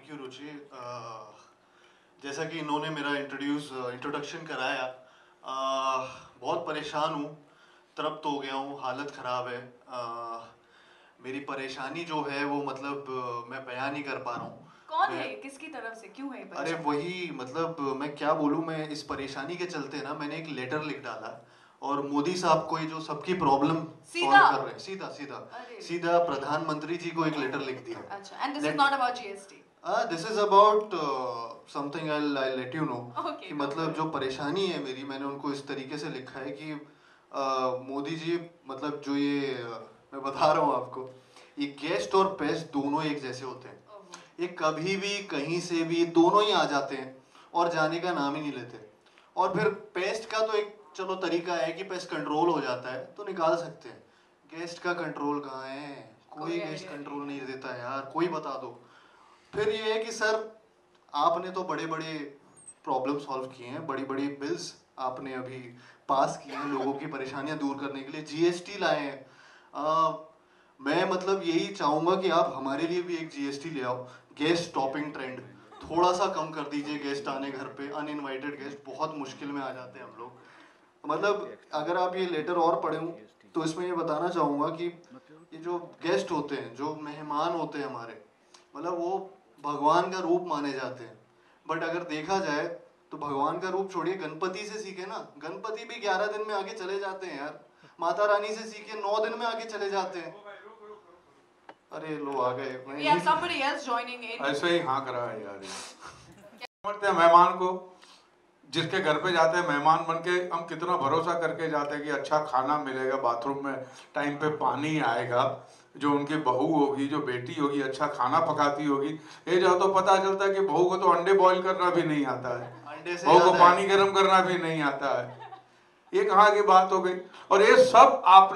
Thank you रुचि। जैसा कि इन्होंने मेरा इंट्रोडक्शन कराया, बहुत परेशान हूँ, तड़प तो हो गया हूँ, हालत ख़राब है। मेरी परेशानी जो है वो मतलब मैं बयान नहीं कर पा रहा हूँ। कौन है, किसकी तरफ से, क्यों है अरे परेशान? वही मतलब मैं क्या बोलूँ, मैं इस परेशानी के चलते ना मैंने एक लेटर लिख डाला और मोदी साहब को, ये जो सबकी प्रॉब्लम सॉल्व कर रहे हैं, सीधा सीधा सीधा प्रधानमंत्री जी को एक लेटर लिख दिया। अच्छा, and this is not about GST. This is about something, I let you know. Okay, कि मतलब जो परेशानी है मेरी, मैंने उनको इस तरीके से लिखा है कि मोदी जी, मतलब जो ये मैं बता रहा हूँ आपको, ये गेस्ट और पेस्ट दोनों एक जैसे होते हैं। ये कभी भी कहीं से भी दोनों ही आ जाते हैं और जाने का नाम ही नहीं लेते। और फिर पेस्ट का तो एक चलो तरीका है कि पेस्ट कंट्रोल हो जाता है तो निकाल सकते हैं, गेस्ट का कंट्रोल कहाँ है? कोई गेस्ट कंट्रोल नहीं देता यार, कोई बता दो। फिर ये है कि सर आपने तो बड़े बड़े प्रॉब्लम सॉल्व किए हैं, बड़ी बड़ी बिल्स आपने अभी पास किए हैं लोगों की परेशानियां दूर करने के लिए, जीएसटी लाए हैं। मैं मतलब यही चाहूँगा कि आप हमारे लिए भी एक जीएसटी ले आओ। गेस्ट स्टॉपिंग ट्रेंड थोड़ा सा कम कर दीजिए, गेस्ट आने घर पे, अनइनवाइटेड गेस्ट बहुत मुश्किल में आ जाते हैं हम लोग। मतलब अगर आप ये लेटर और पढ़े हो तो इसमें ये बताना चाहूँगा कि ये जो गेस्ट होते हैं, जो मेहमान होते हैं हमारे, मतलब वो भगवान का रूप माने जाते हैं। बट अगर देखा जाए तो भगवान का रूप छोड़िए, गणपति से सीखे ना, गणपति भी 11 दिन में आके चले जाते हैं यार। माता रानी से सीखे 9 दिन में आके चले जाते हैं। अरे लो आ गए। We have somebody else joining in. ऐसे ही हाँ करा है यार। समझते हैं मेहमान को, जिसके घर पे जाते हैं मेहमान बन के, हम कितना भरोसा करके जाते हैं कि अच्छा खाना मिलेगा, बाथरूम में टाइम पे पानी आएगा, जो उनकी बहू होगी, जो बेटी होगी अच्छा खाना पकाती होगी। ये जो तो पता चलता है कि बहू को तो अंडे बॉईल करना भी नहीं आता है, बहू को पानी गर्म करना भी नहीं आता है। ये कहाँ की बात हो गई? और ये सब आप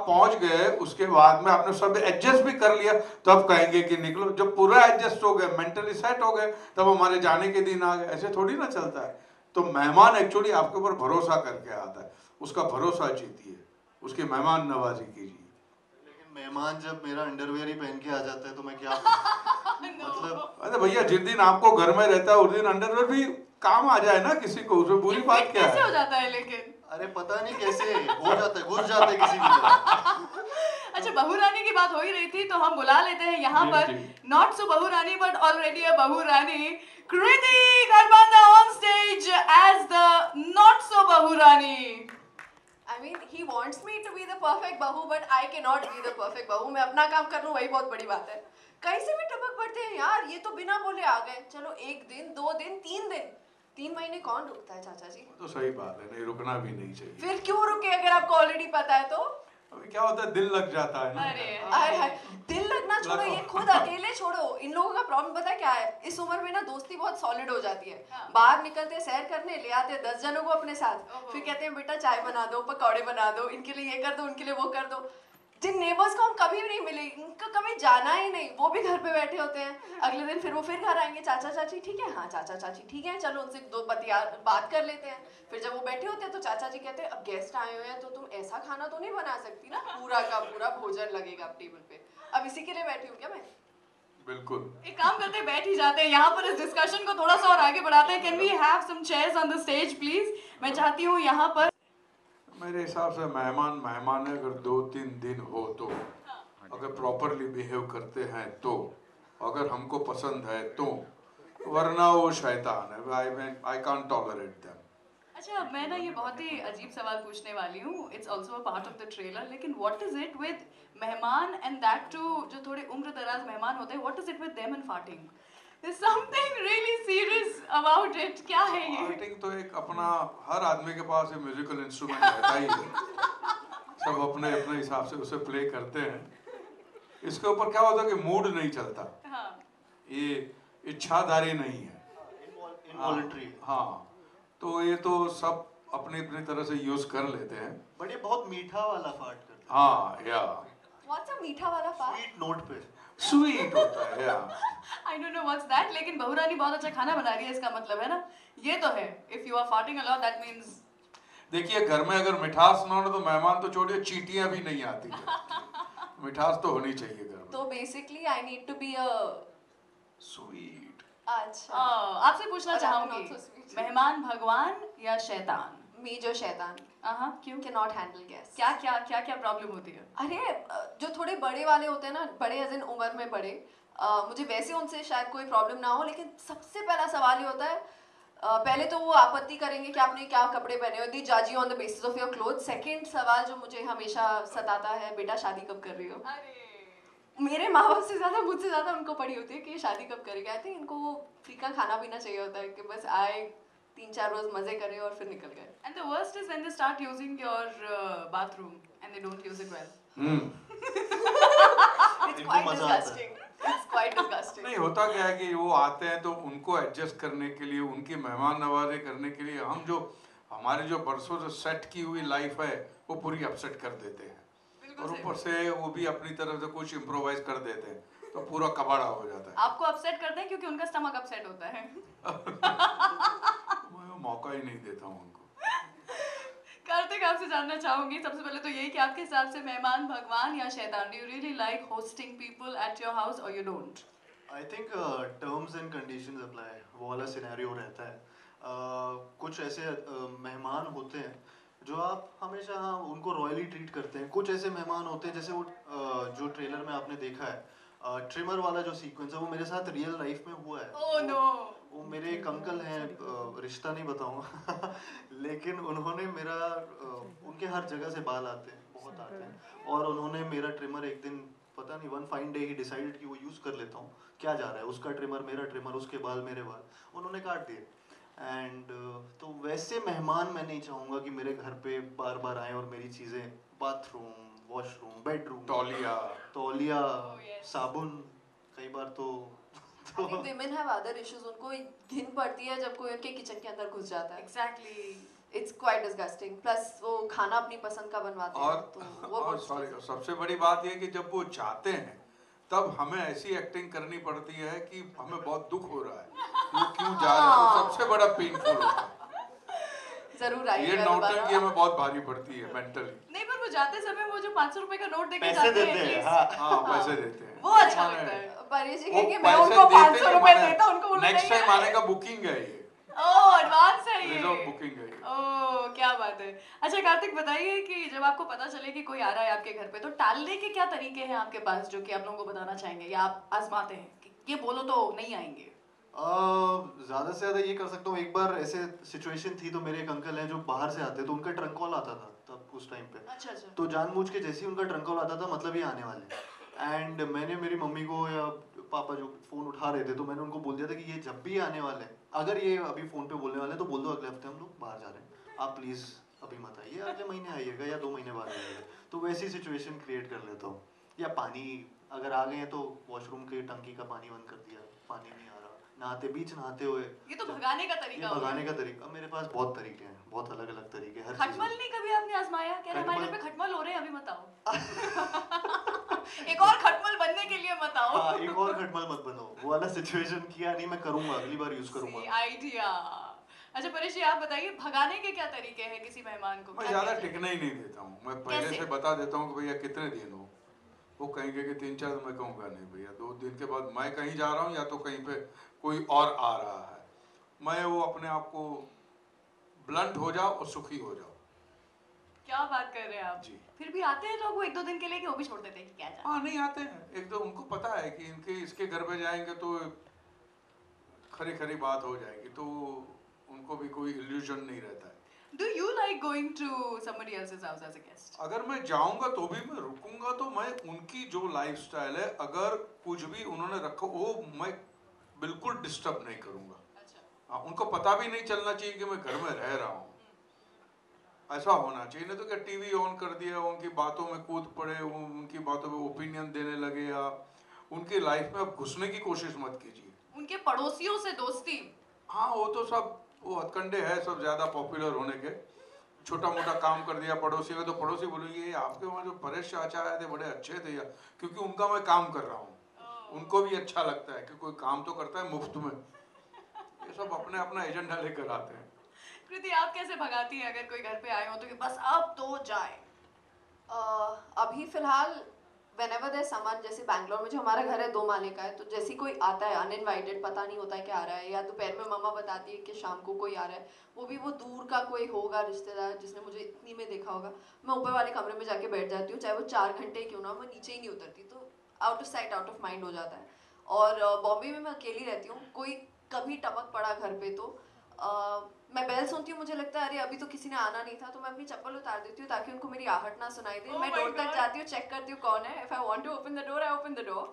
पहुंच गए, उसके बाद में आपने सब एडजस्ट भी कर लिया, तब कहेंगे कि निकलो। जब पूरा एडजस्ट हो गए, मेंटली सेट हो गए, तब हमारे जाने के दिन आ गए। ऐसे थोड़ी ना चलता है। तो मेहमान एक्चुअली आपके ऊपर भरोसा करके आता है, उसका भरोसा जीतिए, उसकी मेहमान नवाजी कीजिए। लेकिन मेहमान जब मेरा अंडरवेयर ही पहन के आ जाता है तो मैं क्या मतलब अरे भैया, जिस दिन आपको घर में रहता है उस दिन अंडरवेयर भी काम आ जाए ना किसी को, उसमें बुरी बात क्या है? कैसे हो जाता है लेकिन? अरे पता नहीं कैसे हो जाता है, घुस जाता है किसी की तरह। अच्छा, बहू रानी की बात हो ही रही थी तो हम बुला लेते हैं यहाँ पर नॉट सो बहू रानी बट ऑलरेडी अ बहू रानी, Kriti Kharbanda on stage as the not so बहू रानी। I mean, he wants me to be the perfect बहू, but I cannot be the perfect बहू। मैं अपना काम कर लूँ वही बहुत बड़ी बात है। कहीं से भी टपक पड़ते हैं यार, ये तो बिना बोले आ गए। चलो 1 दिन 2 दिन 3 दिन, 3 महीने कौन रुकता है चाचा जी? तो सही बात है, नहीं रुकना भी नहीं चाहिए। फिर क्यों रुके अगर आपको ऑलरेडी पता है तो? अभी क्या होता है, दिल लग जाता है ना। अरे दिल लगना छोड़ो, ये खुद अकेले छोड़ो। इन लोगों का प्रॉब्लम पता क्या है, इस उम्र में ना दोस्ती बहुत सॉलिड हो जाती है। बाहर निकलते सैर करने, ले आते 10 जनों को अपने साथ, फिर कहते हैं बेटा चाय बना दो, पकौड़े बना दो, इनके लिए ये कर दो, उनके लिए वो कर दो। जिन नेबर्स को हम कभी भी नहीं मिले, इनका कभी जाना ही नहीं, वो भी घर पे बैठे होते हैं। अगले दिन फिर वो फिर घर आएंगे, चाचा चाची ठीक है, हाँ चाचा चाची ठीक है, चलो उनसे 2 बात कर लेते हैं। फिर जब वो बैठे होते हैं तो चाचा जी कहते हैं अब गेस्ट आए हुए हैं तो तुम ऐसा खाना तो नहीं बना सकती ना, पूरा का पूरा भोजन लगेगा अब टेबल पे। अब इसी के लिए बैठी हूँ क्या मैं? बिल्कुल। एक काम करते हैं, बैठ ही जाते हैं यहाँ पर, इस डिस्कशन को थोड़ा सा और आगे बढ़ाते हैं। Can we have some chairs on the stage please? मैं चाहती हूँ यहाँ पर, मेरे हिसाब से मेहमान है, अगर 2-3 दिन हो तो, अगर प्रॉपरली बिहेव करते हैं तो, अगर हमको पसंद है तो, वरना वो शैतान है। I can't tolerate them. अच्छा मैं ना ये बहुत ही अजीब सवाल पूछने वाली हूँ, it's also a part of the trailer, लेकिन व्हाट इज इट विद मेहमान एंड दैट टू जो थोड़े उम्र दराज मेहमान होते हैं, what is it with them and farting? There's something really serious about it. क्या है ये? फार्टिंग तो एक अपना, हर आदमी के पास एक म्यूजिकल इंस्ट्रूमेंट रहता ही है, सब अपने अपने हिसाब से उसे प्ले करते हैं। इसके ऊपर क्या होता है कि मूड नहीं चलता, ये इच्छाधारी नहीं है, इनवॉलंटरी। हाँ, तो ये तो सब अपनी अपनी तरह से यूज कर लेते हैं। बट ये बहुत मीठा वाला फार्ट करते हैं। हाँ या What's a मीठा वाला फार्ट? स्वीट नोट पे, स्वीट होता है या I don't know what's that, लेकिन बहू रानी बहुत अच्छा खाना बना रही है, इसका मतलब है ना, ये तो है। If you are farting a lot, that means देखिए घर में अगर मिठास ना हो तो मेहमान तो छोड़िए, चींटियां भी नहीं आती है। मिठास तो होनी चाहिए घर में। तो basically I need to be a sweet अच्छा आपसे पूछना और चाहूंगी, not so sweet. मेहमान भगवान या शैतान? मी जो शैतान क्यों? के नॉट हैंडल गेस्ट। क्या प्रॉब्लम होती है? अरे जो थोड़े बड़े वाले होते हैं ना, बड़े एज इन उम्र में बड़े, मुझे वैसे उनसे शायद कोई प्रॉब्लम ना हो, लेकिन सबसे पहला सवाल ये होता है, पहले तो वो आपत्ति करेंगे कि आपने क्या कपड़े पहने हुए, दी जज you on the basis of your cloth. Second सवाल जो मुझे हमेशा सताता है, बेटा शादी कब कर रही हो? मेरे माँ बाप से ज्यादा मुझसे ज्यादा उनको पड़ी होती है कि ये शादी कब करेगा। आई थिंक इनको वो फीका खाना पीना चाहिए होता है कि बस आए 3-4 रोज मजे करे और फिर निकल गए। And the worst is when they start using your bathroom and they don't use it well. It's इनको quite मजा आता है। disgusting. It's quite disgusting. नहीं, होता क्या है कि वो आते हैं तो उनको एडजस्ट करने के लिए, उनकी मेहमान नवाजी करने के लिए हम जो हमारी जो बरसों से सेट की हुई लाइफ है वो पूरी अपसेट कर देते हैं, और ऊपर से वो भी अपनी तरफ से कुछ इम्प्रोवाइज कर देते हैं, तो पूरा कबाड़ा हो जाता है। आपको अपसेट करते हैं क्योंकि उनका स्टमक अपसेट होता है। मैं मौका ही नहीं देता हूँ उनको। कार्तिक, आपसे जानना चाहूंगी सबसे पहले तो यही कि आपके हिसाब से मेहमान भगवान या शैतान? Do you really like hosting people at your house or you don't? I think terms and conditions apply, वो वाला सिनेरियो रहता है। कुछ ऐसे मेहमान होते हैं जो आप हमेशा उनको रॉयली ट्रीट करते हैं। कुछ ऐसे मेहमान होते हैं जैसे वो जो ट्रेलर में आपने देखा है, ट्रिमर वाला जो सीक्वेंस है वो मेरे साथ रियल लाइफ में हुआ है। Oh no. वो मेरे एक अंकल हैं, रिश्ता नहीं बताऊंगा लेकिन उन्होंने मेरा उनके हर जगह से बाल आते हैं, बहुत आते हैं, और उन्होंने मेरा ट्रिमर एक दिन, पता नहीं वन फाइन डे ही डिसाइडेड कि वो यूज़ कर लेता हूँ, क्या जा रहा है, उसका ट्रिमर मेरा ट्रिमर, उसके बाल मेरे बाल, उन्होंने काट दिए। एंड तो वैसे मेहमान मैं नहीं चाहूँगा कि मेरे घर पे बार बार आए और मेरी चीज़ें, बाथरूम, वॉशरूम, बेडरूम, तौलिया, साबुन, कई बार तो I think women have other issues. उनको घिन पड़ती है जब कोई उनके किचन के अंदर घुस जाता है। Exactly. It's quite disgusting. Plus वो खाना अपनी पसंद का बनवाते हैं, तो वो और सॉरी, सबसे बड़ी बात ये है कि जब वो चाहते हैं तब हमें ऐसी एक्टिंग करनी पड़ती है कि हमें बहुत दुख हो रहा है, वो क्यों जा रहे हैं, वो सबसे बड़ा पेनफुल होता है। जरूर आइए। ये नौटंकी हमें बहुत भारी पड़ती है मेंटली। नहीं, पर वो जाते समय वो जो 500 रुपए का नोट देके पैसे जाते देते हैं, हैं, हाँ पैसे देते हैं, वो अच्छा लगता है। परेश जी वो कहेंगे मैं पैसे उनको देते 500 रुपए देता, उनको नेक्स्ट टाइम आने का बुकिंग है ये, ओह एडवांस है ये, रिजर्व बुकिंग है ये। ओह क्या बात है। अच्छा कार्तिक, बताइए कि जब आपको पता चले कि कोई आ रहा है आपके घर पे, तो टालने के क्या तरीके हैं आपके पास जो कि आप लोगों को बताना चाहेंगे या आप आजमाते हैं कि ये बोलो तो नहीं आएंगे? ज़्यादा से ज़्यादा ये कर सकता हूँ। एक बार ऐसे सिचुएशन थी, तो मेरे एक अंकल हैं जो बाहर से आते, तो उनका ट्रंक कॉल आता था तब उस टाइम पे। अच्छा अच्छा। तो जानबूझ के जैसे ही उनका ट्रंक कॉल आता था, मतलब ये आने वाले हैं। एंड मैंने मेरी मम्मी को या पापा जो फ़ोन उठा रहे थे, तो मैंने उनको बोल दिया था कि ये जब भी आने वाले हैं, अगर ये अभी फ़ोन पे बोलने वाले हैं तो बोल दो अगले हफ्ते हम लोग बाहर जा रहे हैं, आप प्लीज़ अभी मत आइए, अगले महीने आइएगा या 2 महीने बाद आइएगा। तो वैसी सिचुएशन क्रिएट कर लेता हूँ। या पानी अगर आ गए हैं तो वॉशरूम के टंकी का पानी बंद कर दिया, पानी नहीं आ रहा, नहाते हुए। ये तो भगाने का तरीका ये भगाने का तरीका, मेरे पास बहुत तरीके हैं, बहुत अलग अलग तरीके, हर चीज़। खटमल नहीं कभी आपने आजमाया? कह रहे हमारे घर पे खटमल हो रहे हैं, अभी मत आओ। एक और खटमल बनने के लिए मत आओ। हाँ, एक और खटमल मत बनो, वो वाला सिचुएशन किया नहीं, मैं करूँगा, अगली बार यूज करूँगा। आइडिया। अच्छा परेश जी, आप बताइए भगाने के क्या तरीके हैं किसी मेहमान को? मैं ज्यादा टिकने ही नहीं देता हूँ, मैं पहले से बता देता हूँ कि भैया कितने दिन हो, वो कहेंगे कि 3-4, तो मैं कहूँगा नहीं भैया 2 दिन के बाद मैं कहीं जा रहा हूँ या तो कहीं पे कोई और आ रहा है। मैं वो अपने आप को ब्लंट हो जाओ और सुखी हो जाओ। क्या बात कर रहे हैं आप जी। फिर भी आते हैं लोग वो 1-2 दिन के लिए कि वो भी छोड़ देते हैं कि क्या जाना? हाँ नहीं आते हैं, एक दो उनको पता है कि इनके इसके घर पे जाएंगे तो खरी खरी बात हो जाएगी, तो उनको भी कोई इल्यूजन नहीं रहता है। Do you like going to somebody else's house as a guest? अगर मैं जाऊंगा तो भी मैं रुकूंगा, तो मैं उनकी जो लाइफस्टाइल है, अगर कुछ भी उन्होंने रखा वो मैं बिल्कुल डिस्टर्ब नहीं करूंगा। अच्छा। हाँ, उनको पता भी नहीं चलना चाहिए कि मैं घर में रह रहा हूँ, ऐसा होना चाहिए। नहीं तो क्या टीवी ऑन कर दिया, उनकी बातों में कूद पड़े, उनकी बातों में ओपिनियन देने लगे, या उनकी लाइफ में आप घुसने की कोशिश मत कीजिए। उनके पड़ोसियों से दोस्ती? हाँ वो तो सब वो हथकंडे है सब ज्यादा पॉपुलर होने के। छोटा मोटा काम कर दिया पड़ोसी का, तो पड़ोसी बोलेंगे ये आपके वहाँ जो परेश चाचा आए थे बड़े अच्छे थे, या क्योंकि उनका मैं काम कर रहा हूँ, उनको भी अच्छा लगता है कि कोई काम तो करता है मुफ्त में। ये सब अपने अपना एजेंडा लेकर आते हैं। कृति, आप कैसे भगाती हैं अगर कोई घर पे आए हो तो कि बस अब तो जाए? अभी फिलहाल whenever there's someone, जैसे बैंगलोर में जो हमारा घर है 2 माले का है, तो जैसे कोई आता है अनइनवाइटेड, पता नहीं होता है क्या आ रहा है, या दोपहर में मम्मा बताती है कि शाम को कोई आ रहा है, वो भी वो दूर का कोई होगा रिश्तेदार जिसने मुझे इतनी में देखा होगा, मैं ऊपर वाले कमरे में जाके बैठ जाती हूँ, चाहे वो 4 घंटे क्यों ना, मैं नीचे ही नहीं उतरती, तो out of sight out of mind हो जाता है। और बॉम्बे में मैं अकेली रहती हूँ, कोई कभी टपक पड़ा घर पे तो मैं बेल सुनती हूँ, मुझे लगता है अरे अभी तो किसी ने आना नहीं था, तो मैं अपनी चप्पल उतार देती हूँ ताकि उनको मेरी आहट ना सुनाई दे। मैं डोर तक जाती हूँ, चेक करती हूँ कौन है, if I want to open the door I open the door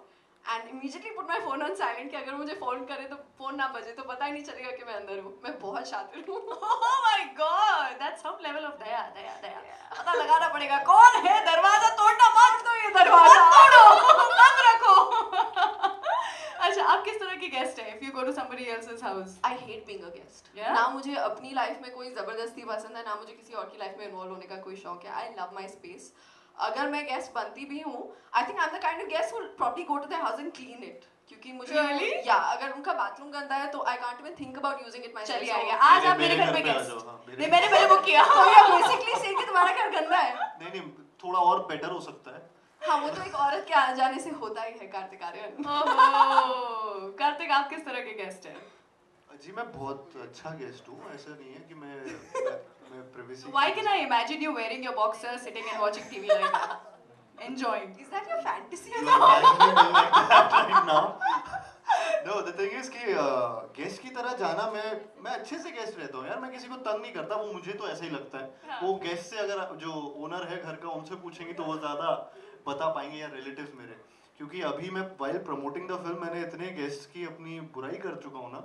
and immediately put my phone on silent कि अगर मुझे फोन करे तो फोन ना बजे तो पता ही नहीं चलेगा कि मैं अंदर हूँ। मैं बहुत शातिर हूँ। Oh my God, that's some level of दया दया दया। पता लगाना पड़ेगा कौन है, दरवाजा तोड़ना मत दो, ये दरवाजा तोड़ो बंद रखो। अच्छा, आप किस तरह की गेस्ट है? If you go to somebody else's house, I hate being a guest. Yeah? ना मुझे अपनी लाइफ में कोई जबरदस्ती पसंद है, ना मुझे किसी और की लाइफ में इन्वॉल्व होने का कोई शौक है। I love my space. अगर मैं गेस्ट बनती भी हूँ, I think I'm the kind of guest who will probably go to their house and clean it. क्योंकि मुझे Really? या अगर उनका बाथरूम गंदा है तो I can't even think about using it myself. चलिए So- आइए, आज आप मेरे घर पे पे आ गेस्ट। जाओ, हाँ, मेरे- नहीं, मैंने पहले बुक किया। तो या basically say कि तुम्हारा घर गंदा है। नहीं नहीं, थोड़ा और बेटर हो सकता है। हाँ, वो तो एक औरत के आ जाने से होता ही है, कार्तिक आर्यन। ओहो, कार्तिक आप किस तरह के गेस्ट हैं? जी मैं बहुत अच्छा गेस्ट हूँ, ऐसा नहीं है कि मैं privacy। Why can I imagine you wearing your boxers, sitting and watching TV like that, enjoying? Is that your fantasy? You are imagining me like that right now. No, the thing is कि guest की तरह जाना, मैं अच्छे से guest रहता हूँ यार, मैं किसी को तंग नहीं करता, वो मुझे तो ऐसा ही लगता है। हाँ। वो गेस्ट से अगर जो ओनर है घर का उनसे पूछेंगे तो वो ज़्यादा बता पाएंगे, या रिलेटिव्स मेरे, क्योंकि अभी मैं while promoting the film मैंने इतने गेस्ट की अपनी बुराई कर चुका हूँ ना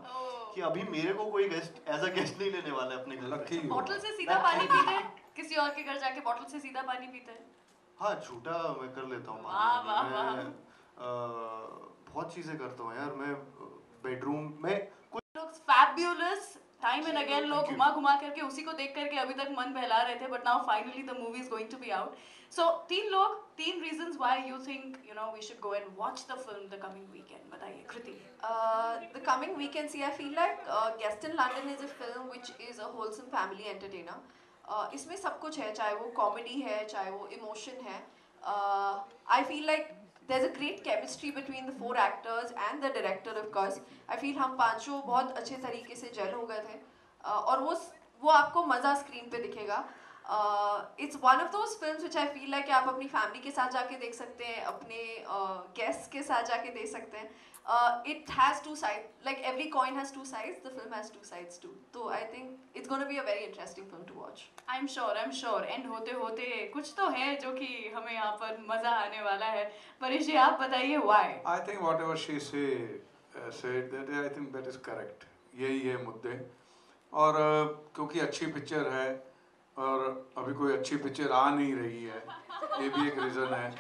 कि अभी मेरे को कोई गेस्ट एज अ गेस्ट नहीं लेने वाला है अपने घर पे। लकी बॉटल से सीधा पानी पीते हैं? किसी और के घर जाके बॉटल से सीधा पानी पीते हैं? हाँ, झूठा मैं कर लेता हूँ। वाह, वाह, वाह। मैं बहुत चीजें करता हूँ यार, मैं बेडरूम में Looks fabulous. Time and again लोग Thank you. घुमा घुमा करके उसी को देख करके अभी तक मन बहला रहे थे, but now finally the movie is going to be out. So तीन reasons why you think we should go and watch the film the coming weekend. बताइए कृति। The coming weekend, see, I feel like Guest in London is a film which is a wholesome family entertainer. इसमें सब कुछ है, चाहे वो comedy है, चाहे वो इमोशन है. I feel like there's a great chemistry between the 4 actors and the director, of course. I feel हम पांचों बहुत अच्छे तरीके से जेल हो गए थे, और वो आपको मज़ा स्क्रीन पे दिखेगा. It's one of those films which I feel like कि आप अपनी फैमिली के साथ जाके देख सकते हैं, अपने गेस्ट्स के साथ जाके देख सकते हैं. It has 2 sides, like every coin has 2 sides, the film has 2 sides too. So I think it's going to be a very interesting film to watch. I'm sure. End होते होते कुछ तो है जो कि हमें यहाँ पर मजा आने वाला है. परेश जी आप बताइए why? I think whatever she said that I think that is correct. यही है मुद्दे, और क्योंकि अच्छी पिक्चर है और अभी कोई अच्छी पिक्चर आ नहीं रही है, ये भी एक रीज़न है,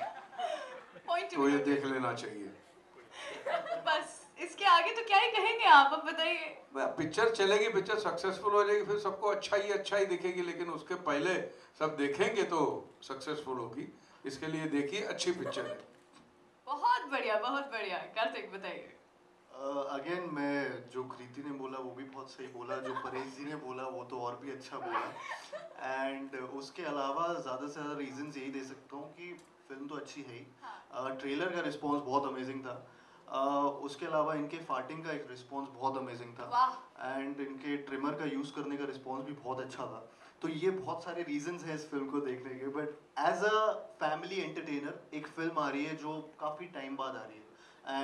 Point तो ये देख लेना चाहिए. बस इसके आगे तो क्या ही कहेंगे आप, अब बताइए. पिक्चर चलेगी, पिक्चर सक्सेसफुल हो जाएगी, फिर सबको अच्छा ही दिखेगी, लेकिन उसके पहले सब देखेंगे तो सक्सेसफुल होगी. इसके लिए देखिए, अच्छी पिक्चर है. बहुत बढ़िया. कार्तिक बताइए. अगेन मैं जो कृति ने बोला वो भी बहुत सही बोला, जो परेश जी ने बोला वो तो और भी अच्छा बोला. एंड उसके अलावा ज़्यादा से ज़्यादा रीजंस यही दे सकता हूँ कि फिल्म तो अच्छी है ही, ट्रेलर का रिस्पांस बहुत अमेजिंग था. उसके अलावा इनके फार्टिंग का एक रिस्पांस बहुत अमेजिंग था, एंड इनके ट्रिमर का यूज़ करने का रिस्पांस भी बहुत अच्छा था. तो ये बहुत सारे रीजंस हैं इस फिल्म को देखने के. But as a family entertainer एक फिल्म आ रही है जो काफ़ी टाइम बाद आ रही है,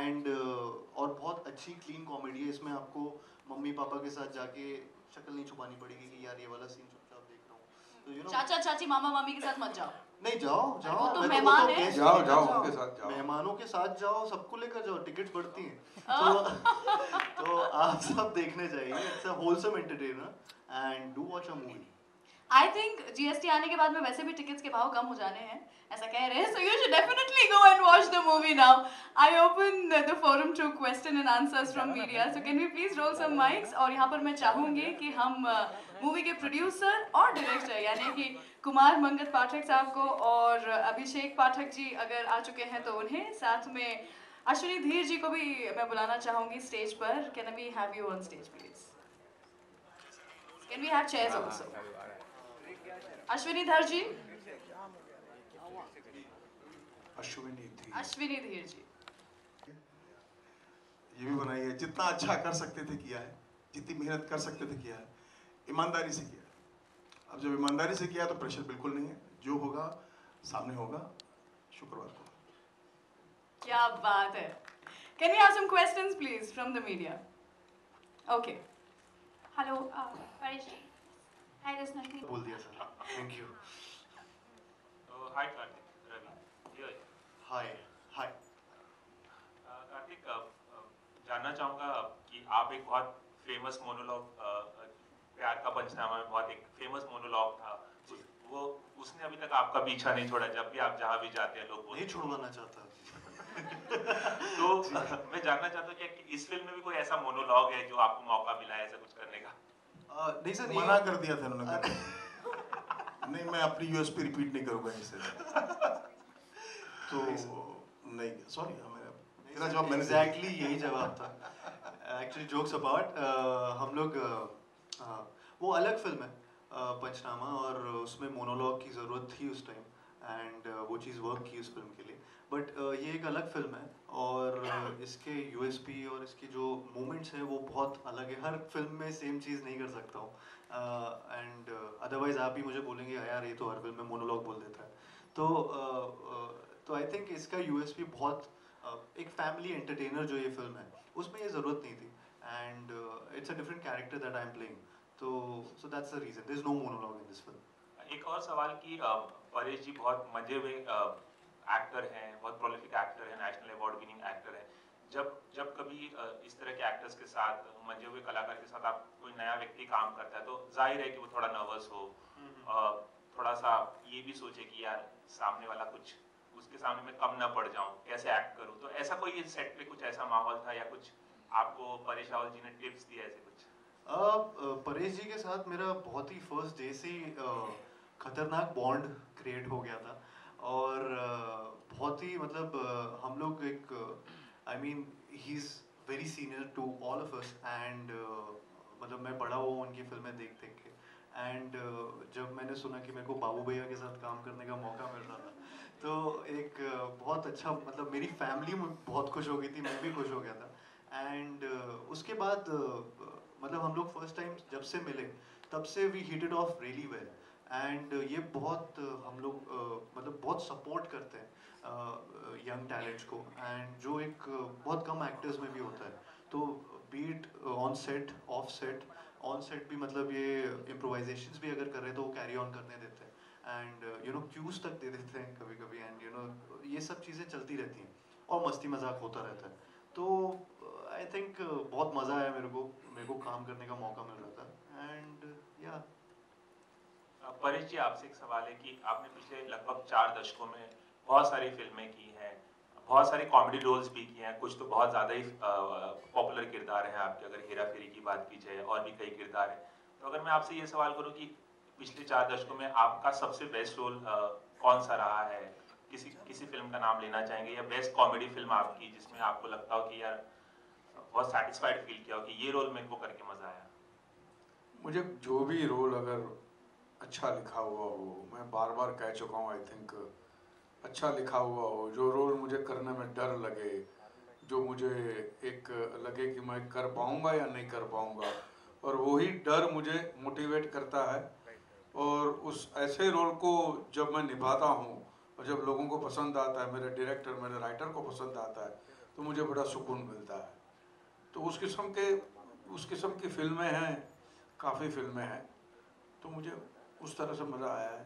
एंड और बहुत अच्छी क्लीन कॉमेडी है. इसमें आपको मम्मी पापा के साथ जाके शक्ल नहीं छुपानी पड़ेगी कि यार ये वाला सीन चुपचाप देख रहा हूँ. तो चाचा चाची मामा मामी के साथ मत जाओ. नहीं, जाओ वो तो मैं मेहमान है. guest जाओ लेकर जाओ उनके साथ जाओ, मेहमानों के साथ जाओ, सबको लेकर जाओ, टिकट्स बढ़ती हैं. तो आप सब देखने जाइए. It's a wholesome entertainer and do watch a movie. I think GST आने के बाद में वैसे भी टिकट्स के भाव कम हो जाने हैं, ऐसा कह रहे हैं. So you should definitely go and watch the movie now. I open the forum to question and answers from media. So can we please roll some mics. और यहाँ पर मैं चाहूँगी कि हम मूवी के प्रोड्यूसर और डायरेक्टर यानी कि कुमार मंगत पाठक साहब को और अभिषेक पाठक जी अगर आ चुके हैं तो उन्हें, साथ में अश्विनी धीर जी को भी मैं बुलाना चाहूँगी स्टेज पर. Can we have you on stage please? Can we have chairs also? Ashwini Dhar ji. Ashwini थी। अश्विनी धीर जी। ये भी बनाई है, जितना अच्छा कर सकते थे किया है, जितनी मेहनत कर सकते थे किया है, ईमानदारी से किया है। अब जब ईमानदारी से किया तो प्रेशर बिल्कुल नहीं है, जो होगा सामने होगा शुक्रवार को। क्या बात है। Can we have some questions please from the media? Okay. Hello, Parish. Hi, Rasnashni. बोल दिया sir, thank you. Hi Kartik, Ravi here. Hi hi. Kartik, जानना चाहूँगा कि आप एक बहुत फेमस मोनोलॉग, प्यार का पंचनामा में बहुत एक फेमस मोनोलॉग था, वो उसने अभी तक आपका पीछा नहीं छोड़ा। जब भी आप जहाँ भी जाते हैं लोग नहीं छुड़वाना चाहता। तो मैं जानना चाहता हूँ कि इस फिल्म में भी कोई ऐसा मोनोलॉग है जो आपको मौका मिला है ऐसा कुछ करने का? नहीं सर, मना कर दिया था उन्होंने। नहीं, मैं अपनी यूएसपी रिपीट नहीं करूंगा इससे। तो नहीं, सॉरी, मेरा जवाब मैंने एग्जैक्टली यही जवाब था। एक्चुअली जोक्स अपार्ट, हम लोग वो अलग फिल्म है पंचनामा, और उसमें मोनोलॉग की ज़रूरत थी उस टाइम, एंड वो चीज़ वर्क की उस फिल्म के लिए। बट ये एक अलग फिल्म है, और इसके यूएसपी और इसकी जो मोमेंट्स हैं वो बहुत अलग है। हर फिल्म में सेम चीज़ नहीं कर सकता हूँ, एंड अदरवाइज़ आप ही मुझे बोलेंगे यार ये तो हर फिल्म में मोनोलॉग बोल देता है। तो आई थिंक इसका यूएसपी बहुत एक फैमिली एंटरटेनर जो ये फिल्म है उसमें ये ज़रूरत नहीं थी, and it's a different character that I am playing, so that's the reason there is no monologue in this film. एक और सवाल कि परेश जी बहुत मजे हुए एक्टर हैं, बहुत प्रोलिफिक एक्टर हैं, नेशनल अवार्ड विनिंग एक्टर हैं। जब कभी इस तरह के एक्टर्स के साथ, मजे हुए कलाकार के साथ आप कोई नया व्यक्ति काम करता है तो जाहिर है कि वो थोड़ा नर्वस हो, थोड़ा सा ये भी सोचे कि यार सामने वाला कुछ, उसके सामने मैं कम ना पड़ जाऊं, कैसे एक्ट करूं। तो ऐसा कोई सेट पे कुछ ऐसा माहौल था या कुछ आपको परेश रावल जी ने टिप्स दिए ऐसे कुछ? परेश जी के साथ मेरा बहुत ही फर्स्ट डे से खतरनाक बॉन्ड क्रिएट हो गया था, और बहुत ही मतलब हम लोग एक, I mean he is very senior to all of us, and मतलब मैं बड़ा हुआ उनकी फिल्में देख देख के, एंड जब मैंने सुना कि मेरे को बाबू भैया के साथ काम करने का मौका मिल रहा था तो एक बहुत अच्छा, मतलब मेरी फैमिली बहुत खुश हो गई थी, मैं भी खुश हो गया था। एंड उसके बाद मतलब हम लोग फर्स्ट टाइम जब से मिले तब से we hit it off really well, and ये बहुत हम लोग मतलब बहुत सपोर्ट करते हैं यंग टैलेंट्स को, एंड जो एक बहुत कम एक्टर्स में भी होता है। तो beat on set, off set, on set भी मतलब ये इम्प्रोवाइजेशंस भी अगर कर रहे हैं तो वो कैरी ऑन करने देते हैं, एंड यू नो क्यूज तक दे देते हैं कभी कभी, एंड यू नो ये सब चीज़ें चलती रहती हैं और मस्ती मजाक होता रहता है। तो आई थिंक बहुत मज़ा आया मेरे को काम करने का मौका मिल रहा था, एंड या। परेश जी, आपसे एक सवाल है कि आपने पिछले लगभग 4 दशकों में बहुत सारी फिल्में की हैं, बहुत सारे कॉमेडी रोल्स भी किए हैं, कुछ तो बहुत ज़्यादा ही पॉपुलर किरदार हैं आपके, अगर हेरा फेरी की बात की जाए और भी कई किरदार हैं। तो अगर मैं आपसे ये सवाल करूं कि पिछले 4 दशकों में आपका सबसे बेस्ट रोल कौन सा रहा है, किसी फिल्म का नाम लेना चाहेंगे, या बेस्ट कॉमेडी फिल्म आपकी जिसमें आपको लगता हो कि यार बहुत सैटिस्फाइड फील किया हो कि ये रोल मेरे को करके मजा आया? मुझे जो भी रोल अगर अच्छा लिखा हुआ हो, मैं बार बार कह चुका हूँ, आई थिंक अच्छा लिखा हुआ हो, जो रोल मुझे करने में डर लगे, जो मुझे एक लगे कि मैं कर पाऊँगा या नहीं कर पाऊँगा, और वही डर मुझे मोटिवेट करता है। और उस ऐसे रोल को जब मैं निभाता हूँ और जब लोगों को पसंद आता है, मेरे डायरेक्टर, मेरे राइटर को पसंद आता है, तो मुझे बड़ा सुकून मिलता है। तो उस किस्म की फिल्में हैं, काफ़ी फिल्में हैं, तो मुझे उस तरह से मज़ा आया है।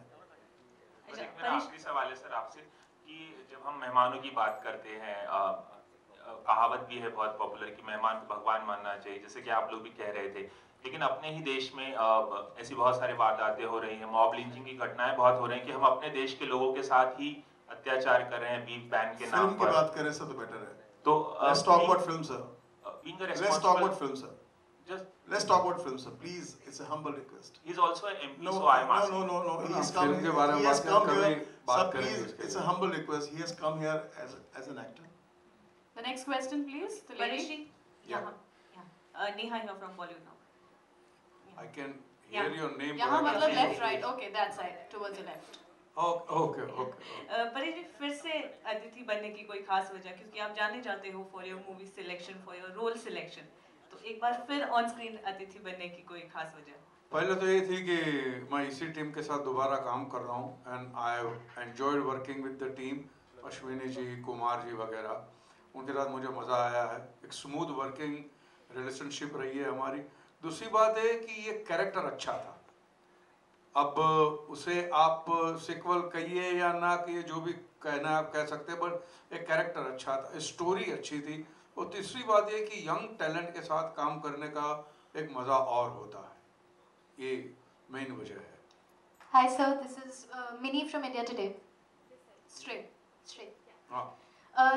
एक मेरा आखिरी सवाल है सर आपसे कि जब हम मेहमानों की बात करते हैं, कहावत भी है बहुत पॉपुलर कि मेहमान को भगवान मानना चाहिए, जैसे कि आप लोग भी कह रहे थे, लेकिन अपने ही देश में ऐसी बहुत सारी वारदातें हो रही हैं, मॉब लिंचिंग की घटनाएं बहुत हो रही हैं कि हम अपने देश के लोगों के साथ ही अत्याचार कर रहे हैं बीफ बैन के नाम पर। फिल्म की बात करें सर तो बेटर है। तो let's talk about film sir. Let's talk about film, sir. Let's talk about film, sir. Please, it's a humble request. He's also an MP, so I'm asking. No. He's film come. के बारे में He has बात come करेंगे, here. बात Sir, करेंगे please, इसके it's a लिए। humble request. He has come here as an actor. The next question, please. The lady. Parish ji? Yeah. Neha here from Bollywood now. I can hear your name. यहाँ but I मतलब can't left, see right. you. Okay, that side, towards the left. Okay. Paresh ji, फिर से अतिथि बनने की कोई खास वजह, क्योंकि आप जाने जाते हो for your movie selection, for your role selection, तो एक बार फिर ऑन स्क्रीन अतिथि बनने की कोई खास वजह? पहले तो ये थी कि मैं इसी टीम के साथ दोबारा काम कर रहा हूँ, and I have enjoyed working with the team, Ashwini ji, Kumar ji वगैरह, उनके साथ मुझे मज़ा आया है। एक स्मूथ वर्किंग रिलेशनशिप रही है हमारी। दूसरी बात है कि ये कैरेक्टर अच्छा था। अब उसे आप सिक्वल कहिए या ना कहिए, जो भी कहना आप कह सकते हैं, बट एक कैरेक्टर अच्छा था, स्टोरी अच्छी थी। और तीसरी बात ये कि यंग टैलेंट के साथ काम करने का एक मज़ा और होता है। ये मेन वजह है। Hi sir, this is Minnie from India Today. Straight. हाँ,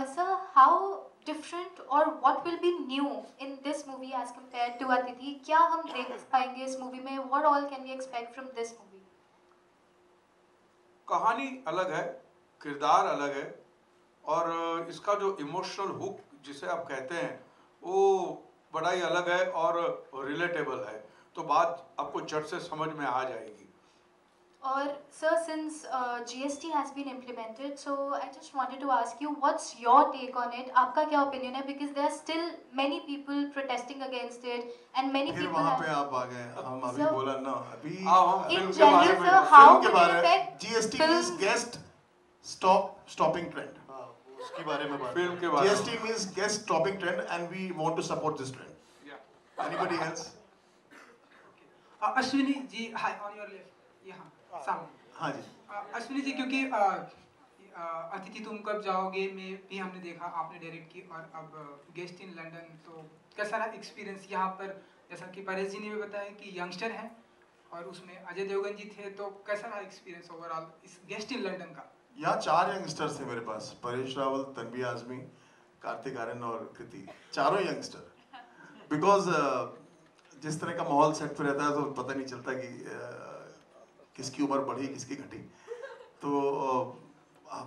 Sir, how different or what will be new in this movie as compared to Atiti? क्या हम देख पाएंगे इस मूवी में? What all can we expect from this movie? कहानी अलग है, किरदार अलग है, और इसका जो इमोशनल हुक जिसे आप कहते हैं वो बड़ा ही अलग है और रिलेटेबल है। तो बात आपको झट से समझ में आ जाएगी। Or sir, since GST has been implemented, so I just wanted to ask you, what's your take on it? आपका क्या opinion है? Because there are still many people protesting against it, and many फिर people वहाँ have... पे आप आ गए, हम अभी Sir, बोला ना, अभी हम In फिल्म के बारे general, में sir, how फिल्म के will it बारे में affect GST means film? guest stopping trend. हाँ, उसके बारे में बात फिल्म के बारे में। GST means guest stopping trend, and we want to support this trend. Anybody else? Ashwini ji, hi, on your left, यहाँ सामने। हाँ जी। अश्विनी जी, क्योंकि अतिथि तुम कब जाओगे में भी हमने देखा आपने डायरेक्ट की, और अब गेस्ट इन लंदन, तो कैसा रहा एक्सपीरियंस यहाँ पर? जैसा कि परेश जी ने भी बताया कि यंगस्टर हैं और उसमें अजय देवगन जी थे, तो कैसा रहा एक्सपीरियंस ओवरऑल इस गेस्ट इन लंदन का? यहाँ 4 यंगस्टर्स थे मेरे पास, परेश रावल, तन्वी आजमी, कार्तिक आर्यन और कृति, चारों यंगस्टर। बिकॉज जिस तरह का माहौल सेट पे रहता है तो पता नहीं चलता कि किसकी उम्र बढ़ी किसकी घटी। तो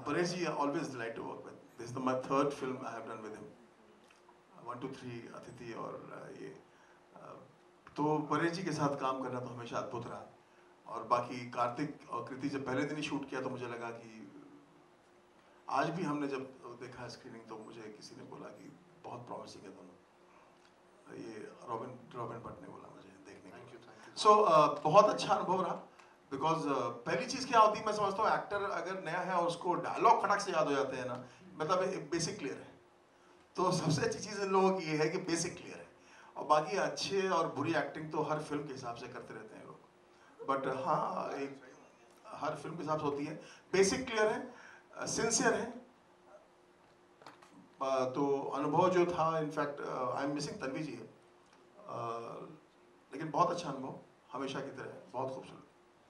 Paresh ji always delight to work with. This is my third film I have done with him, 1 2 3 अतिथि और ये। तो परेश जी के साथ काम करना तो हमेशा अद्भुत रहा। और बाकी कार्तिक और कृति जब पहले दिन ही शूट किया तो मुझे लगा कि आज भी हमने जब देखा स्क्रीनिंग तो मुझे किसी ने बोला कि बहुत प्रॉमिसिंग है दोनों। ये रॉबिन भट्ट ने बोला मुझे देखने के। सो बहुत अच्छा अनुभव रहा। बिकॉज पहली चीज़ क्या होती है, मैं समझता हूँ एक्टर अगर नया है और उसको डायलॉग फटाक से याद हो जाते हैं ना, मतलब बेसिक क्लियर है। तो सबसे अच्छी चीज़ इन लोगों की ये है कि बेसिक क्लियर है, और बाकी अच्छे और बुरी एक्टिंग तो हर फिल्म के हिसाब से करते रहते हैं लोग। बट हाँ, एक हर फिल्म के हिसाब से होती है। बेसिक क्लियर है, सिंसियर है। तो अनुभव जो था, in fact I am missing Tanvi ji है, लेकिन बहुत अच्छा अनुभव हमेशा की तरह, बहुत खूबसूरत।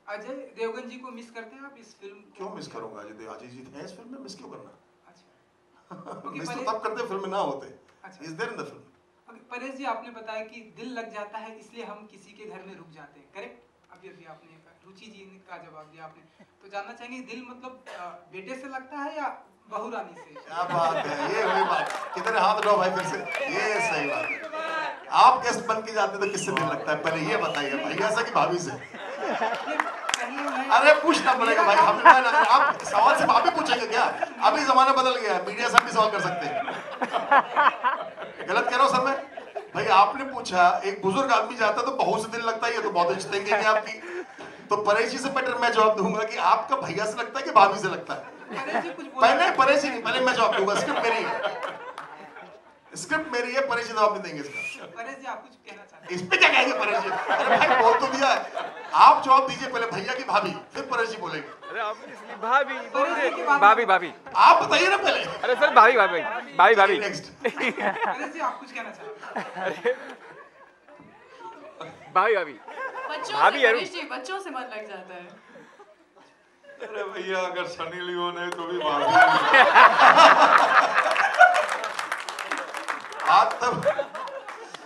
अजय देवगन जी को मिस करते हैं आप इस फिल्म? क्यों मिस करूंगा, अजय जी थे इस फिल्म में, मिस क्यों करना? अच्छा। मिस तो तब करते फिल्म में ना होते। Is there in the film. Paresh ji, आपने बताया कि दिल लग जाता है इसलिए हम किसी के घर में रुक जाते हैं, करेक्ट? अभी आपने रुचि जी का जवाब दिया आपने, तो जानना चाहेंगे दिल मतलब बेटे से लगता है या बहू रानी से? क्या बात है, ये वही बात। कितने हाथ उठाओ भाई फिर से, ये सही बात है। आप गेस्ट बन के जाते तो किससे दिल लगता है, पहले ये बताइए भाई, ऐसा कि भाभी से? अरे पूछना पड़ेगा भाई, हम आप सवाल से भाभी पूछेंगे क्या? अभी जमाना बदल गया, मीडिया से भी सवाल कर सकते हैं। गलत कह रहा हूँ सर मैं? भाई आपने पूछा, एक बुजुर्ग आदमी जाता तो बहू से दिल लगता है, ये तो बहुत अच्छी थिंकिंग है आपकी। तो परेश जी से बेटर मैं जवाब दूंगा कि आपका भैया से लगता है कि भाभी से लगता है। पहले परेश जी नहीं, पहले मैं जवाब दूंगा। स्क्रिप्ट मेरी है, परेश जी जवाब नहीं देंगे इसका। परेश जी, आप कुछ कहना चाहते हैं? इस पे क्या कहेंगे परेश जी? अरे भाई बोल तो दिया है, आप जवाब दीजिए पहले, भैया की भाभी, फिर परेश जी बोलेंगे। अरे आप इसलिए भाभी आप बताइए ना पहले। अरे सर भाभी नेक्स्ट। परेश जी, आप कुछ कहना चाहते हैं? भाभी बच्चों से मन लग जाता है। अरे भैया, अगर सनी लियोन है तो भी भाभी।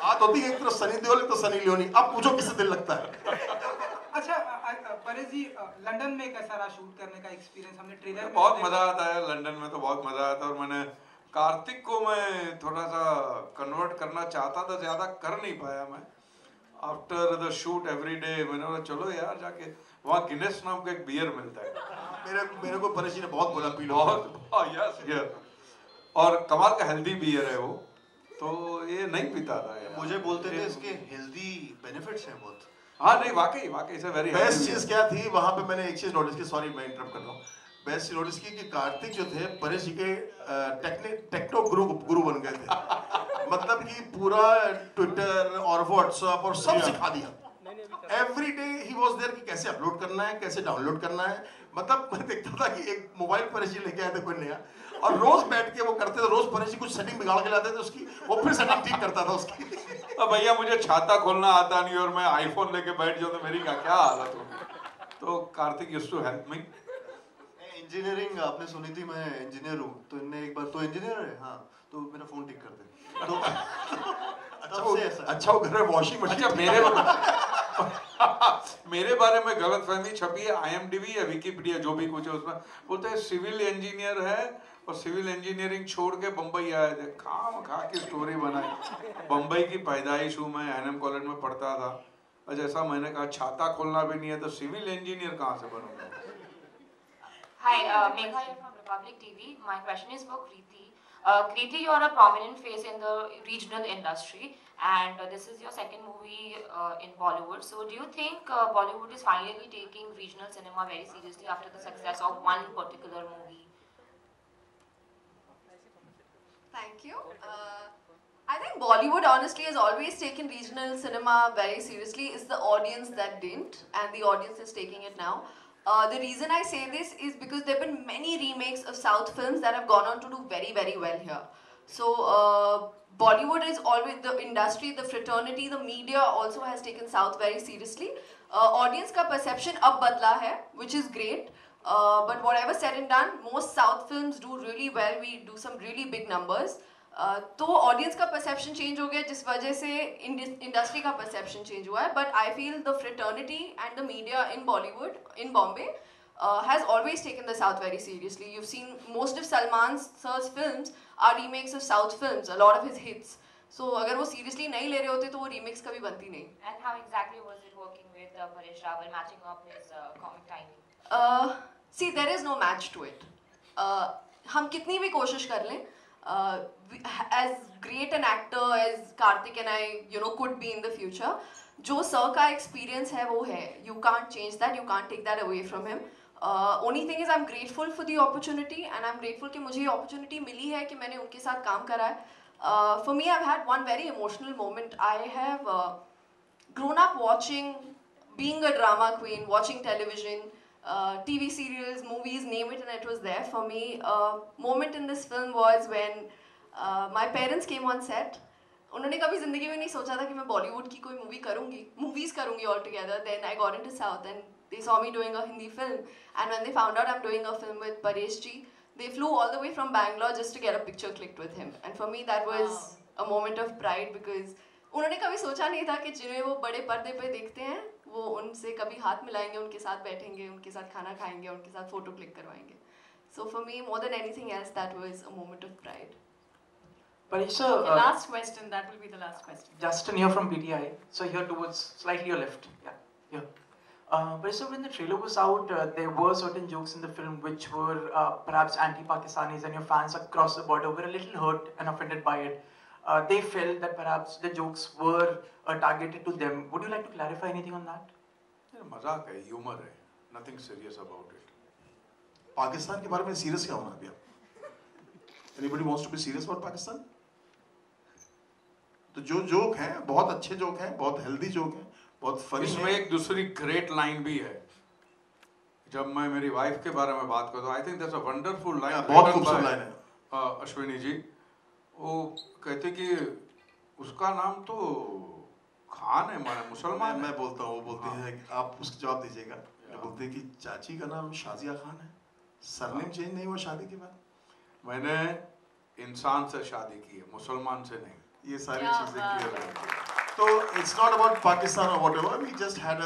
बात होती है एक तरफ सनी देओल तो सनी लियोनी। अब पूछो किससे दिल लगता है? अच्छा परेश जी, लंदन में कैसा रहा शूट करने का एक्सपीरियंस? हमने ट्रेलर में बहुत मजा आता है लंदन में, तो बहुत मजा आता है। और मैंने कार्तिक को मैं थोड़ा सा कन्वर्ट करना चाहता था, ज्यादा कर नहीं पाया मैं। After the shoot every day मैंने बोला चलो यार जाके वहाँ गिनेस नाम का एक बियर मिलता है, मेरे को परेश जी ने बहुत बोला पी लो। बहुत यस यस। और कमाल का हेल्दी बियर है वो, तो ये नहीं पीता था यार। मुझे बोलते थे इसके हेल्दी बेनिफिट्स हैं बहुत। हाँ नहीं वाकई वाकई इट्स अ वेरी बेस्ट चीज क्या थी वहां पे, मैंने एक चीज नोटिस की, सॉरी मैं इंटरप्ट कर रहा हूँ, बेस्ट चीज नोटिस की कि कार्तिक जो थे परेश जी के टेक्नो गुरु बन गए थे। मतलब कि पूरा ट्विटर और व्हाट्सएप और सब सिखा दिया। Every day he was there कि कैसे अपलोड करना है, कैसे डाउनलोड करना है। मतलब मैं देखता था कि एक मोबाइल परेश जी लेके आए थे कोई नया, और रोज बैठ के वो करते थे, रोज परेश जी कुछ सेटिंग बिगाड़ के लाते थे उसकी, वो फिर सेटिंग ठीक करता था उसकी। भैया मुझे छाता खोलना आता नहीं और मैं आईफोन लेके बैठ जाऊं तो मेरी क्या हालत होगी। तो Kartik used to help me. Engineering आपने सुनी थी, मैं इंजीनियर हूँ, तो इनने एक बार तो इंजीनियर है हाँ, तो मेरा फोन ठीक कर दे तो अच्छा वो घर में वॉशिंग मशीन। अच्छा मेरे बारे में गलत फहमी छपी है IMDb या विकिपीडिया जो भी कुछ है उसमें, बोलते हैं सिविल इंजीनियर है और सिविल इंजीनियरिंग छोड़ के बम्बई आए थे। खाम खा की स्टोरी बनाई। बम्बई की पैदाइश हूँ मैं, NM कॉलेज में पढ़ता था, और जैसा मैंने कहा छाता खोलना भी नहीं है तो सिविल इंजीनियर कहाँ से बनूंगा। Hi, Megha here from Republic TV. My question is for Kriti. Kriti, you are a prominent face in the regional industry, and this is your second movie in Bollywood. So, do you think Bollywood is finally taking regional cinema very seriously after the success of one particular movie? Thank you. I think Bollywood honestly has always taken regional cinema very seriously. It's the audience that didn't, and the audience is taking it now. The reason I say this is because there have been many remakes of South films that have gone on to do very, very well here. So Bollywood is always, the industry, the fraternity, the media also has taken South very seriously. Audience ka perception ab badla hai, which is great. But whatever said and done, most South films do really well. We do some really big numbers. तो audience का perception change हो गया जिस वजह से industry का perception change हुआ है. But I feel the fraternity and the media in Bollywood, in Bombay, has always taken the South very seriously. You've seen most of Salman sir's films are remakes of South films, a lot of his hits. So अगर वो seriously नहीं ले रहे होते तो वो remakes कभी बनती नहीं. And how exactly was it working with Paresh Rawal, matching up his comic timing? See, there is no match to it. हम कितनी भी कोशिश कर लें, as great an actor as Karthik and I, could be in the future, जो sir का experience है वो है. You can't change that. You can't take that away from him. Only thing is I'm grateful for the opportunity, and I'm grateful कि मुझे ये opportunity मिली है कि मैंने उनके साथ काम करा है. For me, I've had one very emotional moment. I have grown up watching, being a drama queen, watching television, TV serials, movies, name it, and it was there for me. Moment in this film was when my parents came on set. उन्होंने कभी ज़िंदगी में नहीं सोचा था कि मैं बॉलीवुड की कोई मूवीज़ करूँगी all together. Then I got into South and they saw me doing a Hindi film. And when they found out I'm doing a film with Paresh ji, they flew all the way from Bangalore just to get a picture clicked with him. And for me that was a moment of pride because उन्होंने कभी सोचा नहीं था कि जिन्हें वो बड़े पर्दे पे देखते हैं वो उनसे कभी हाथ मिलाएंगे, उनके साथ बैठेंगे, उनके साथ खाना खाएंगे, उनके साथ फोटो क्लिक करवाएंगे. So for me, more than anything else, that was a moment of pride. Paresh sir, the last question, that will be the last question. Justin here from PTI. So here towards slightly your left. Yeah, here. Paresh sir, when the trailer was out, there were certain jokes in the film which were perhaps anti-Pakistanis, and your fans across the border were a little hurt and offended by it. They felt that perhaps the jokes were targeted to them. Would you like to clarify anything on that? मजाक है, humour है, nothing serious about it. Pakistan के बारे में serious क्या होना अभी? Anybody wants to be serious about Pakistan? तो जो जोक हैं बहुत अच्छे जोक हैं, बहुत हेल्दी जोक हैं, बहुत फनी हैं. इसमें एक दूसरी ग्रेट लाइन भी है. जब मैं मेरी वाइफ के बारे में बात करता हूँ, I think that's a wonderful line. बहुत खूबसूरत लाइन है. अश्विनी जी, वो कहते कि उसका नाम तो खान है, हमारा मुसलमान. मैं बोलता हूँ, वो बोलते हैं आप उसका जवाब दीजिएगा. बोलते हैं कि चाची का नाम शाजिया खान है, सरनेम चेंज नहीं हुआ शादी के बाद. मैंने इंसान से शादी की है, मुसलमान से नहीं. ये सारी चीजें क्लियर है. तो इट्स नॉट अबाउट पाकिस्तान और whatever. We just had a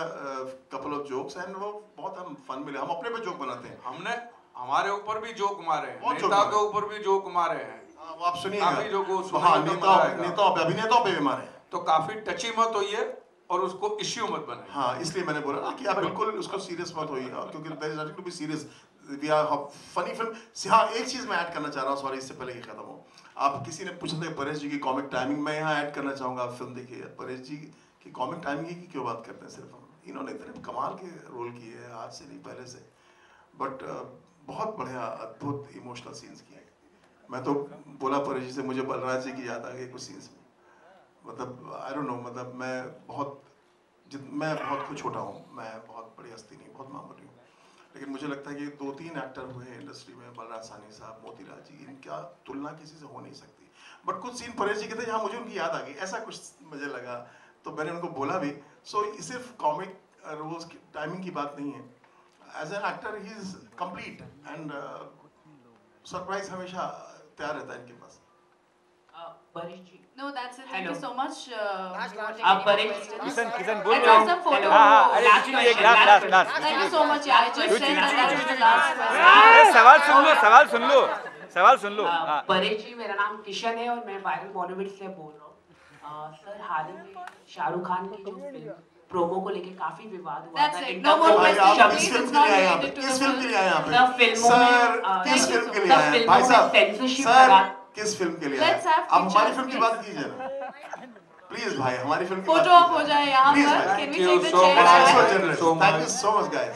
couple of jokes and वो बहुत हम फन मिले. हम अपने पे जोक बनाते हैं. हमने हमारे ऊपर भी जोक मारे हैं, नेता के ऊपर भी जोक मारे हैं. वो आप सुनिएगा. हाँ, अभिनेताओं पे भी मारे हैं. तो काफी टची मत होइए और उसको इश्यू मत बनाइए. हाँ, इसलिए मैंने बोला ना कि आप बिल्कुल उसको सीरियस मत होइए, क्योंकि there is nothing to be serious. We are funny film. हाँ, एक चीज़ मैं ऐड करना चाह रहा हूँ, सॉरी इससे पहले कि ख़त्म हो। आप किसी ने पूछा था परेश जी की कॉमिक टाइमिंग, मैं यहाँ ऐड करना चाहूँगा। आप फिल्म देखिए, परेश जी की कॉमिक टाइमिंग की क्यों बात करते हैं सिर्फ हम। इन्होंने इतने कमाल के रोल किए हैं, आज से नहीं पहले से, बट बहुत बढ़िया अद्भुत इमोशनल सीन्स किए। मैं तो बोला परेश जी से, मुझे बलराज जी की याद आ गई कुछ सीन्स में। मतलब आई डोंट नो, मतलब मैं बहुत खुद छोटा हूँ, मैं बहुत बड़ी हस्ती नहीं, बहुत मामूली हूँ, लेकिन मुझे लगता है कि 2-3 एक्टर हुए हैं इंडस्ट्री में, बलराज साहनी साहब, मोतीलाल जी, इनका तुलना किसी से हो नहीं सकती। बट कुछ सीन परेश जी के थे जहाँ मुझे उनकी याद आ गई, ऐसा कुछ मुझे लगा, तो मैंने उनको बोला भी। सो सिर्फ कॉमिक रोल्स की टाइमिंग की बात नहीं है, as an actor he is complete and surprise हमेशा तैयार रहता है इनके पास। परेश जी, No, that's it. Thank you so much. Kishan बोल Let's have some photo. अरे कुछ नहीं, एक last Thank you so much. Yeah, I just said that was the last question. अरे सवाल सुन लो। परेश जी, मेरा नाम किशन है और मैं वायरल बॉलीवुड से बोल रहा हूँ। सर, हाल ही में शाहरुख खान की जो फिल्म प्रोमो को लेके काफी विवाद हुआ था। No more questions, आप please. किस It's फिल्म not के लिए आए हैं? related to किस the फिल्म के लिए आए हैं आप? सर, फिल्मों सर, में किस फिल्म के लिए आए हैं? भाई साहब, सेंसरशिप सर, किस फिल्म के लिए आए Let's हैं? have आप हमारी pictures, फिल्म की बात कीजिए ना, प्लीज भाई, हमारी फिल्म की बात Photo op हो जाए यहाँ Please, पर. भाई. Can we take the so chair much. so back? generous. So Thank you much. so much, guys.